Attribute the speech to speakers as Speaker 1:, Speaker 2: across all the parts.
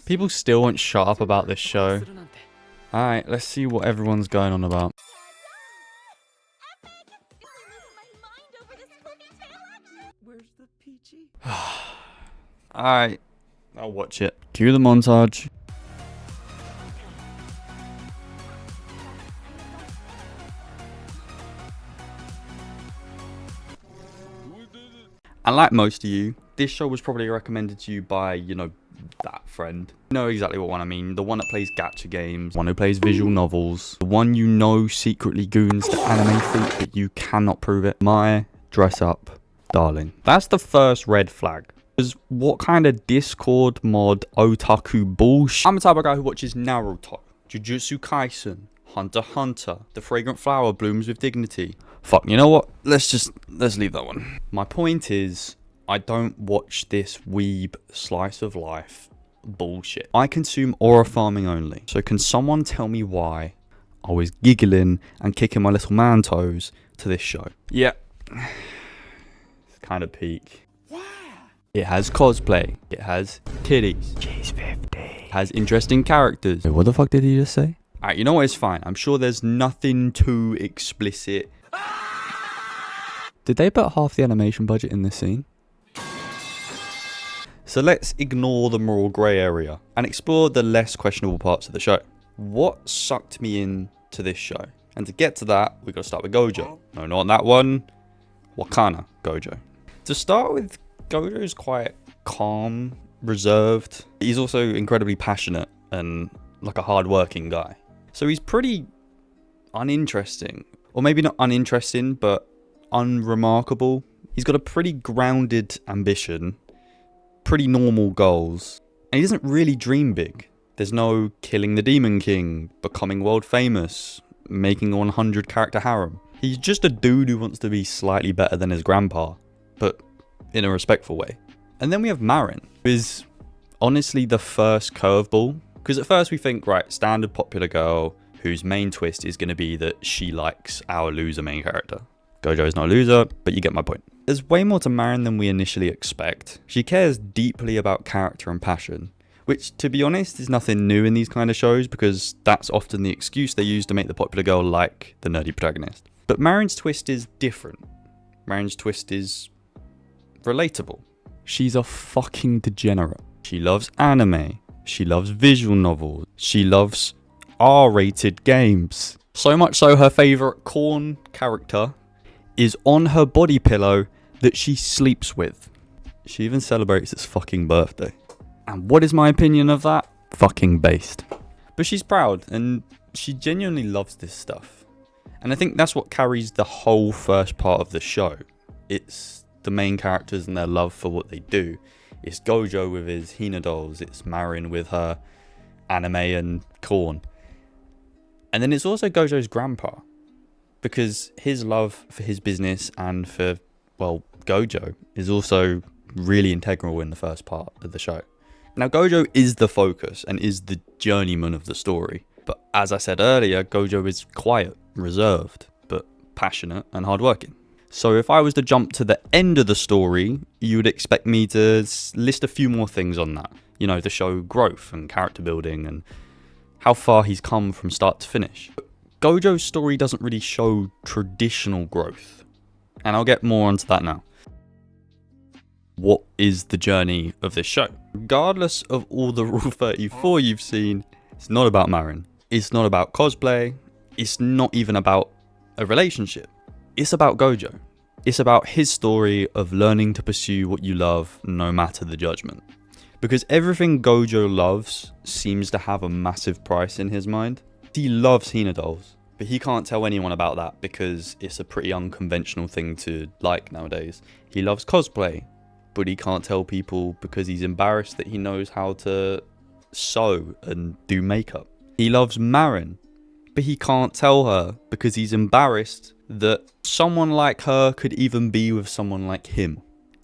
Speaker 1: People still won't shut up about this show. Alright, let's see what everyone's going on about. Alright, I'll watch it. Cue the montage. And like most of you, this show was probably recommended to you by, you know, that friend. You know exactly what one I mean. The one that plays gacha games, the one who plays visual novels, the one you know secretly goons the anime freak, but you cannot prove it. My dress up darling. That's the first red flag. Because what kind of Discord mod otaku bullshit? I'm the type of guy who watches Naruto, Jujutsu Kaisen, Hunter x Hunter, The Fragrant Flower Blooms with Dignity. Fuck, you know what? Let's leave that one. My point is, I don't watch this weeb slice of life bullshit. I consume aura farming only. So can someone tell me why I was giggling and kicking my little man toes to this show? Yeah. It's kind of peak. It has cosplay. It has titties. She's 50. It has interesting characters. Wait, what the fuck did he just say? Alright, you know what? It's fine. I'm sure there's nothing too explicit. Did they put half the animation budget in this scene? So let's ignore the moral grey area and explore the less questionable parts of the show. What sucked me into this show? And to get to that, we got to start with Gojo. No, not that one. Wakana Gojo. To start with, Gojo's quite calm, reserved. He's also incredibly passionate and like a hard-working guy. So he's pretty uninteresting. Or maybe not uninteresting, but unremarkable. He's got a pretty grounded ambition, pretty normal goals, and he doesn't really dream big. There's no killing the Demon King, becoming world famous, making a 100 character harem. He's just a dude who wants to be slightly better than his grandpa, but in a respectful way. And then we have Marin, who is honestly the first curveball, because at first we think, right, standard popular girl whose main twist is going to be that she likes our loser main character. Gojo is not a loser, but you get my point. There's way more to Marin than we initially expect. She cares deeply about character and passion, which, to be honest, is nothing new in these kind of shows, because that's often the excuse they use to make the popular girl like the nerdy protagonist. But Marin's twist is different. Marin's twist is relatable. She's a fucking degenerate. She loves anime. She loves visual novels. She loves R-rated games. So much so her favourite corn character is on her body pillow that she sleeps with. She even celebrates its fucking birthday. And what is my opinion of that? Fucking based. But she's proud and she genuinely loves this stuff. And I think that's what carries the whole first part of the show. It's the main characters and their love for what they do. It's Gojo with his Hina dolls. It's Marin with her anime and corn. And then it's also Gojo's grandpa, because his love for his business and for, well, Gojo is also really integral in the first part of the show. Now, Gojo is the focus and is the journeyman of the story. But as I said earlier, Gojo is quiet, reserved, but passionate and hardworking. So if I was to jump to the end of the story, you would expect me to list a few more things on that. You know, to show growth and character building and how far he's come from start to finish. But Gojo's story doesn't really show traditional growth. And I'll get more onto that now. What is the journey of this show? Regardless of all the Rule 34 you've seen, it's not about Marin. It's not about cosplay. It's not even about a relationship. It's about Gojo. It's about his story of learning to pursue what you love no matter the judgment. Because everything Gojo loves seems to have a massive price in his mind. He loves Hina dolls, but he can't tell anyone about that because it's a pretty unconventional thing to like nowadays. He loves cosplay, but he can't tell people because he's embarrassed that he knows how to sew and do makeup. He loves Marin, but he can't tell her because he's embarrassed that someone like her could even be with someone like him.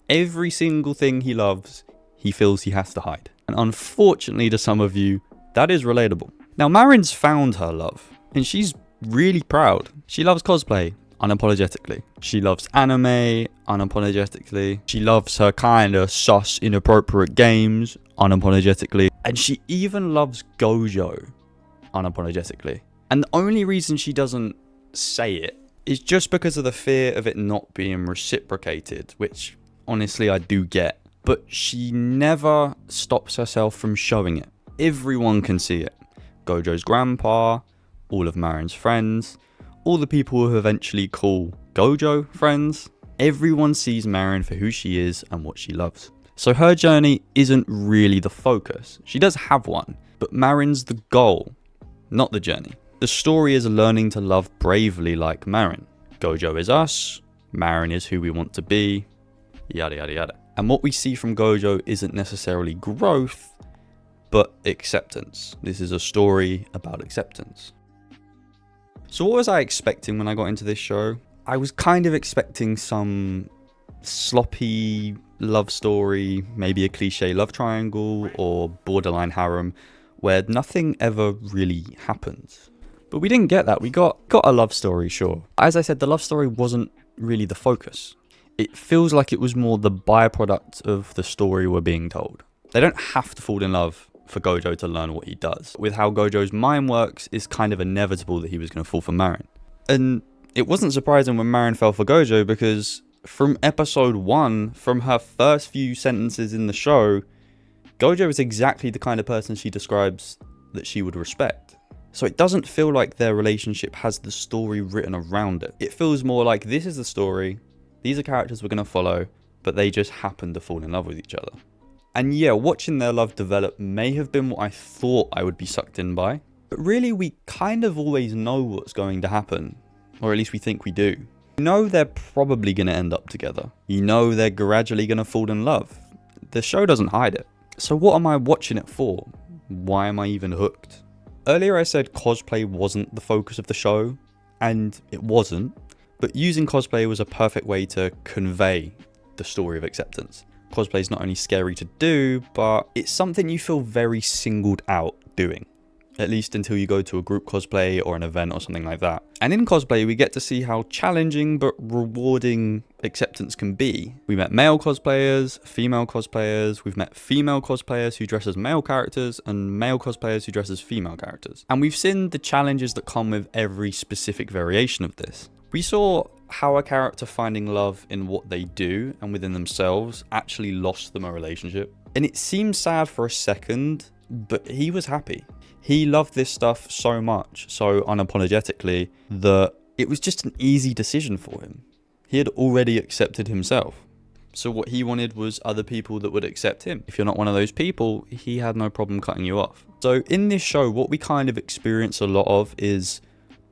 Speaker 1: Every single thing he loves, he feels he has to hide. And unfortunately to some of you, that is relatable. Now Marin's found her love, and she's really proud. She loves cosplay, unapologetically. She loves anime unapologetically. She loves her kind of sus inappropriate games unapologetically. And she even loves Gojo unapologetically. And the only reason she doesn't say it is just because of the fear of it not being reciprocated, which honestly I do get. But she never stops herself from showing it. Everyone can see it. Gojo's grandpa, all of Marin's friends, all the people who eventually call Gojo friends. Everyone sees Marin for who she is and what she loves. So her journey isn't really the focus. She does have one, but Marin's the goal, not the journey. The story is learning to love bravely like Marin. Gojo is us, Marin is who we want to be, yada yada yada. And what we see from Gojo isn't necessarily growth, but acceptance. This is a story about acceptance. So what was I expecting when I got into this show? I was kind of expecting some sloppy love story, maybe a cliche love triangle or borderline harem where nothing ever really happens. But we didn't get that. We got a love story, sure. As I said, the love story wasn't really the focus. It feels like it was more the byproduct of the story we're being told. They don't have to fall in love for Gojo to learn what he does. With how Gojo's mind works, it's kind of inevitable that he was going to fall for Marin. And it wasn't surprising when Marin fell for Gojo, because from episode 1, from her first few sentences in the show, Gojo is exactly the kind of person she describes that she would respect. So it doesn't feel like their relationship has the story written around it. It feels more like this is the story, these are characters we're going to follow, but they just happen to fall in love with each other. And yeah, watching their love develop may have been what I thought I would be sucked in by. But really, we kind of always know what's going to happen. Or at least we think we do. You know they're probably going to end up together. You know they're gradually going to fall in love. The show doesn't hide it. So what am I watching it for? Why am I even hooked? Earlier I said cosplay wasn't the focus of the show. And it wasn't. But using cosplay was a perfect way to convey the story of acceptance. Cosplay is not only scary to do, but it's something you feel very singled out doing. At least until you go to a group cosplay or an event or something like that. And in cosplay, we get to see how challenging but rewarding acceptance can be. We met male cosplayers, female cosplayers, we've met female cosplayers who dress as male characters and male cosplayers who dress as female characters. And we've seen the challenges that come with every specific variation of this. We saw how a character finding love in what they do and within themselves actually lost them a relationship. And it seemed sad for a second, but he was happy. He loved this stuff so much, so unapologetically, that it was just an easy decision for him. He had already accepted himself. So what he wanted was other people that would accept him. If you're not one of those people, he had no problem cutting you off. So in this show, what we kind of experience a lot of is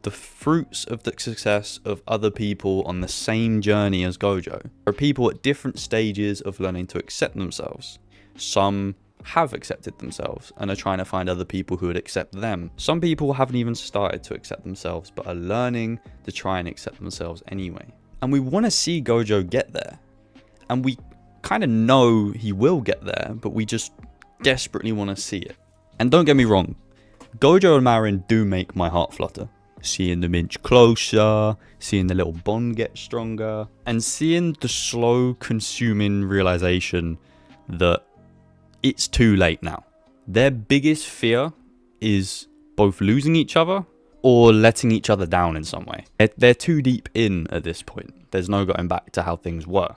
Speaker 1: the fruits of the success of other people on the same journey as Gojo. There are people at different stages of learning to accept themselves. Some have accepted themselves and are trying to find other people who would accept them. Some people haven't even started to accept themselves, but are learning to try and accept themselves anyway. And we want to see Gojo get there. And we kind of know he will get there, but we just desperately want to see it. And don't get me wrong, Gojo and Marin do make my heart flutter. Seeing them inch closer, seeing the little bond get stronger, and seeing the slow consuming realization that it's too late now. Their biggest fear is both losing each other or letting each other down in some way. They're too deep in at this point. There's no going back to how things were.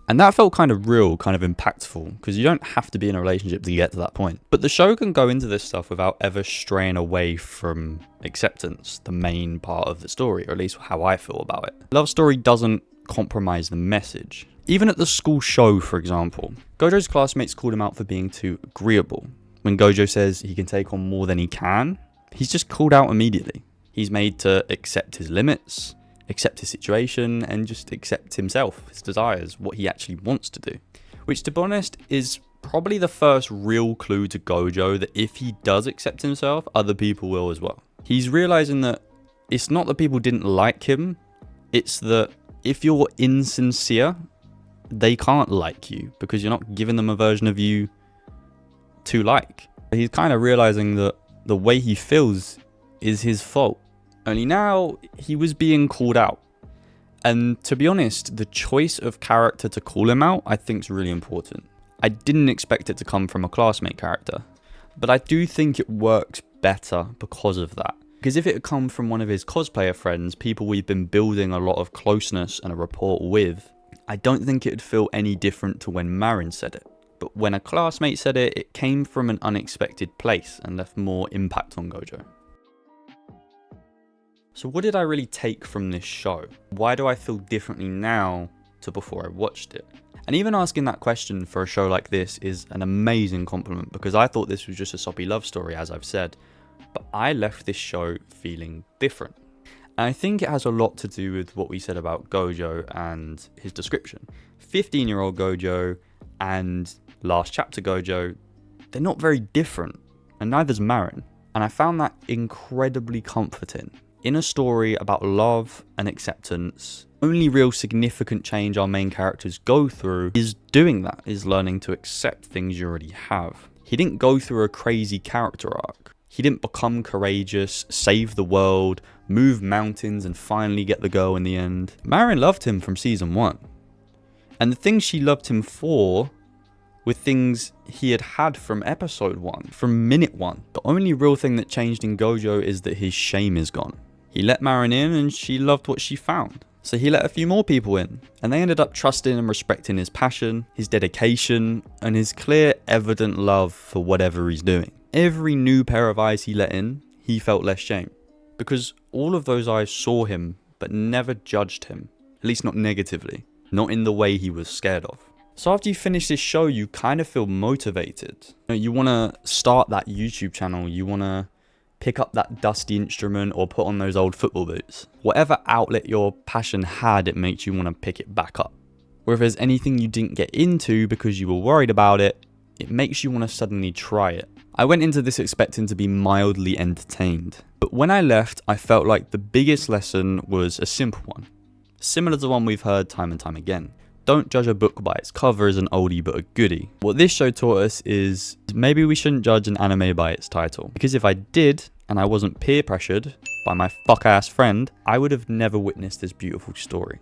Speaker 1: And that felt kind of real, kind of impactful, because you don't have to be in a relationship to get to that point. But the show can go into this stuff without ever straying away from acceptance, the main part of the story, or at least how I feel about it. Love story doesn't compromise the message. Even at the school show, for example, Gojo's classmates called him out for being too agreeable. When Gojo says he can take on more than he can, he's just called out immediately. He's made to accept his limits, accept his situation, and just accept himself, his desires, what he actually wants to do. Which, to be honest, is probably the first real clue to Gojo that if he does accept himself, other people will as well. He's realizing that it's not that people didn't like him, it's that if you're insincere, they can't like you because you're not giving them a version of you to like. He's kind of realizing that the way he feels is his fault. Only now he was being called out. And to be honest, the choice of character to call him out, I think is really important. I didn't expect it to come from a classmate character, but I do think it works better because of that. Because if it had come from one of his cosplayer friends, people we've been building a lot of closeness and a rapport with, I don't think it would feel any different to when Marin said it. But when a classmate said it, it came from an unexpected place and left more impact on Gojo. So what did I really take from this show? Why do I feel differently now to before I watched it? And even asking that question for a show like this is an amazing compliment, because I thought this was just a soppy love story, as I've said. But I left this show feeling different. And I think it has a lot to do with what we said about Gojo and his description. 15-year-old Gojo and last chapter Gojo, they're not very different, and neither's Marin. And I found that incredibly comforting. In a story about love and acceptance, only real significant change our main characters go through is doing that, is learning to accept things you already have. He didn't go through a crazy character arc. He didn't become courageous, save the world, move mountains and finally get the girl in the end. Marin loved him from season 1. And the things she loved him for were things he had had from episode 1, from minute 1. The only real thing that changed in Gojo is that his shame is gone. He let Marin in and she loved what she found. So he let a few more people in, and they ended up trusting and respecting his passion, his dedication, and his clear, evident love for whatever he's doing. Every new pair of eyes he let in, he felt less shame. Because all of those eyes saw him, but never judged him. At least not negatively. Not in the way he was scared of. So after you finish this show, you kind of feel motivated. You want to start that YouTube channel, you want to pick up that dusty instrument or put on those old football boots. Whatever outlet your passion had, it makes you want to pick it back up. Or if there's anything you didn't get into because you were worried about it, it makes you want to suddenly try it. I went into this expecting to be mildly entertained, but when I left, I felt like the biggest lesson was a simple one. Similar to one we've heard time and time again. Don't judge a book by its cover as an oldie but a goodie. What this show taught us is maybe we shouldn't judge an anime by its title. Because if I did, and I wasn't peer pressured by my fuck ass friend, I would have never witnessed this beautiful story.